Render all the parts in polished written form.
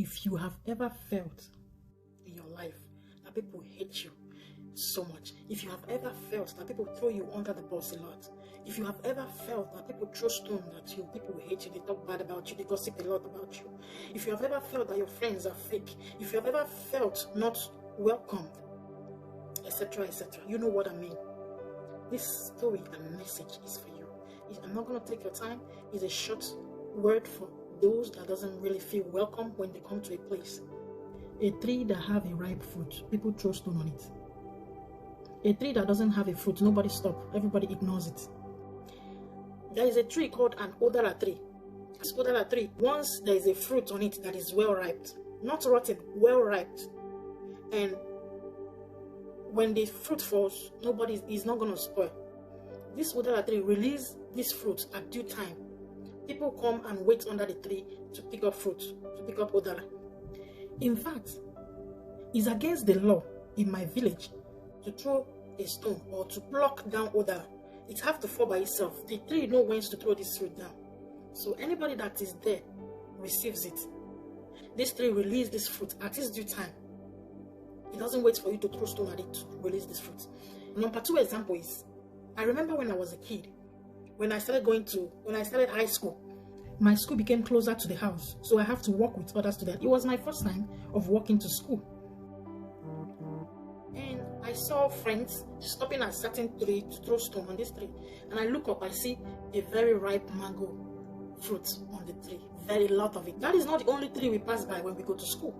If you have ever felt in your life that people hate you so much, if you have ever felt that people throw you under the bus a lot, if you have ever felt that people throw stones at you, people hate you, they talk bad about you, they gossip a lot about you, if you have ever felt that your friends are fake, if you have ever felt not welcomed, etc., etc., you know what I mean. This story and message is for you. I'm not going to take your time. It's a short word for those that doesn't really feel welcome when they come to a place. A tree that have a ripe fruit, people throw stone on it. A tree that doesn't have a fruit, nobody stop. Everybody ignores it. There is a tree called an odara tree. This odara tree, once there is a fruit on it that is well ripe, not rotten, well ripe, and when the fruit falls, nobody is not going to spoil. This odara tree release this fruit at due time. People come and wait under the tree to pick up fruit, to pick up odara. In fact, it's against the law in my village to throw a stone or to pluck down odara. It has to fall by itself. The tree knows when to throw this fruit down. So anybody that is there receives it. This tree releases this fruit at its due time. It doesn't wait for you to throw stone at it to release this fruit. Number 2 example is, I remember when I was a kid, when I started high school, my school became closer to the house, so I have to walk with other students. It was my first time of walking to school. And I saw friends stopping at a certain tree to throw stone on this tree. And I look up, I see a very ripe mango fruit on the tree. Very lot of it. That is not the only tree we pass by when we go to school.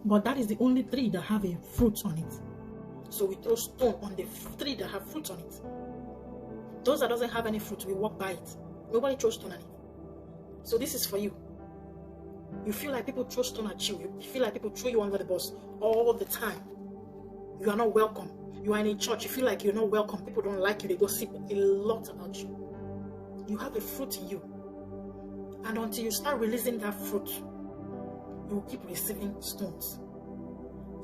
But that is the only tree that have a fruit on it. So we throw stone on the tree that have fruit on it. Those that doesn't have any fruit, we walk by it. Nobody throws stone at it. So this is for you. You feel like people throw stone at you. You feel like people throw you under the bus all the time. You are not welcome. You are in a church. You feel like you're not welcome. People don't like you. They gossip a lot about you. You have a fruit in you. And until you start releasing that fruit, you will keep receiving stones.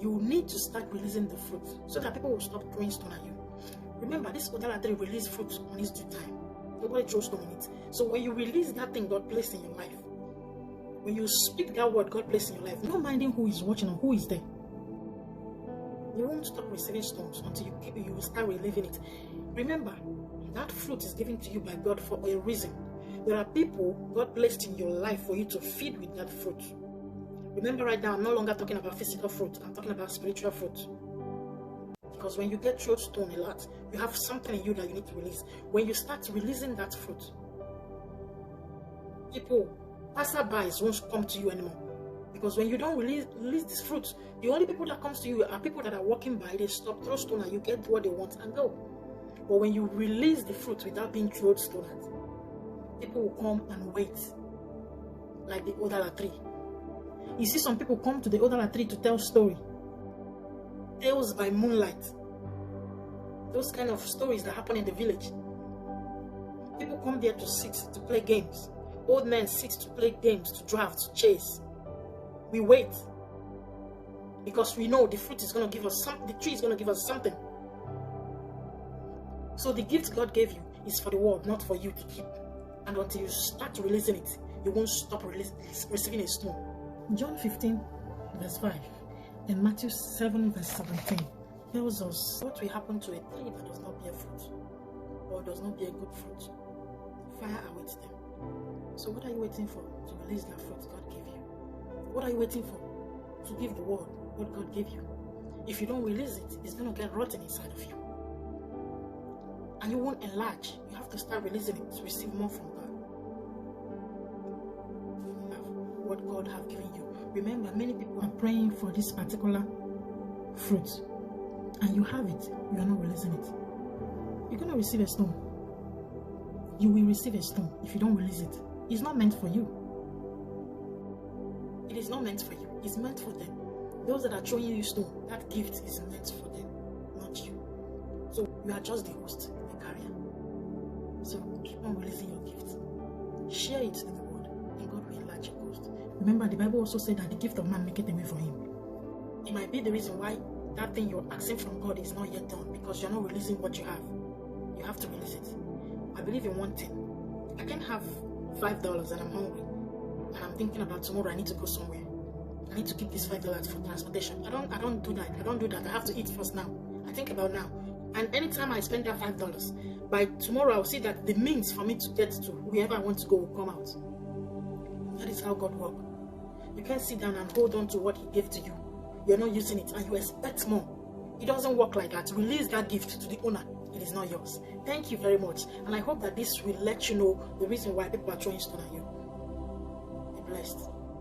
You need to start releasing the fruit so that people will stop throwing stone at you. Remember, this odara tree release fruit on its due time. Nobody throws stone on it. So when you release that thing God placed in your life, when you speak that word God placed in your life, no minding who is watching or who is there, you won't stop receiving stones until you will start reliving it. Remember, that fruit is given to you by God for a reason. There are people God placed in your life for you to feed with that fruit. Remember, right now, I'm no longer talking about physical fruit. I'm talking about spiritual fruit. Because when you get thrown stone a lot, you have something in you that you need to release. When you start releasing that fruit, people, passerbys won't come to you anymore. Because when you don't release this fruit, the only people that comes to you are people that are walking by. They stop, throw stone at you, get what they want and go. But when you release the fruit without being thrown stone at, people will come and wait. Like the odara tree. You see some people come to the odara tree to tell story. Tales by moonlight. Those kind of stories that happen in the village. People come there to sit, to play games. Old men sit to play games, to draft, to chase. We wait. Because we know the fruit is going to give us something. The tree is going to give us something. So the gift God gave you is for the world, not for you to keep. And until you start releasing it, you won't stop receiving a stone. John 15 verse 5 and Matthew 7 verse 17 tells us what will happen to a tree that does not bear fruit or does not bear good fruit. Fire awaits them. So what are you waiting for to release that fruit God gave you? What are you waiting for to give the world what God gave you? If you don't release it, it's going to get rotten inside of you. And you won't enlarge. You have to start releasing it to receive more from God. What God have given you. Remember, many people are praying for this particular fruit, and you have it. You are not releasing it. You're going to receive a stone. You will receive a stone if you don't release it. It's not meant for you. It is not meant for you. It's meant for them. Those that are throwing you stone, that gift is meant for them, not you. So you are just the host, the carrier. So keep on releasing your gift. Share it to the world, and God will enlarge your coast. Remember, the Bible also said that the gift of man maketh a way for him. It might be the reason why that thing you're asking from God is not yet done, because you're not releasing what you have. You have to release it. I believe in one thing. I can have $5 and I'm hungry, and I'm thinking about tomorrow I need to go somewhere. I need to keep this $5 for transportation. I don't do that. I don't do that. I have to eat first now. I think about now. And anytime I spend that $5, by tomorrow I'll see that the means for me to get to wherever I want to go will come out. That is how God works. You can't sit down and hold on to what He gave to you. You're not using it and you expect more. It doesn't work like that. Release that gift to the owner. It is not yours. Thank you very much. And I hope that this will let you know the reason why people are throwing stone at you. Be blessed.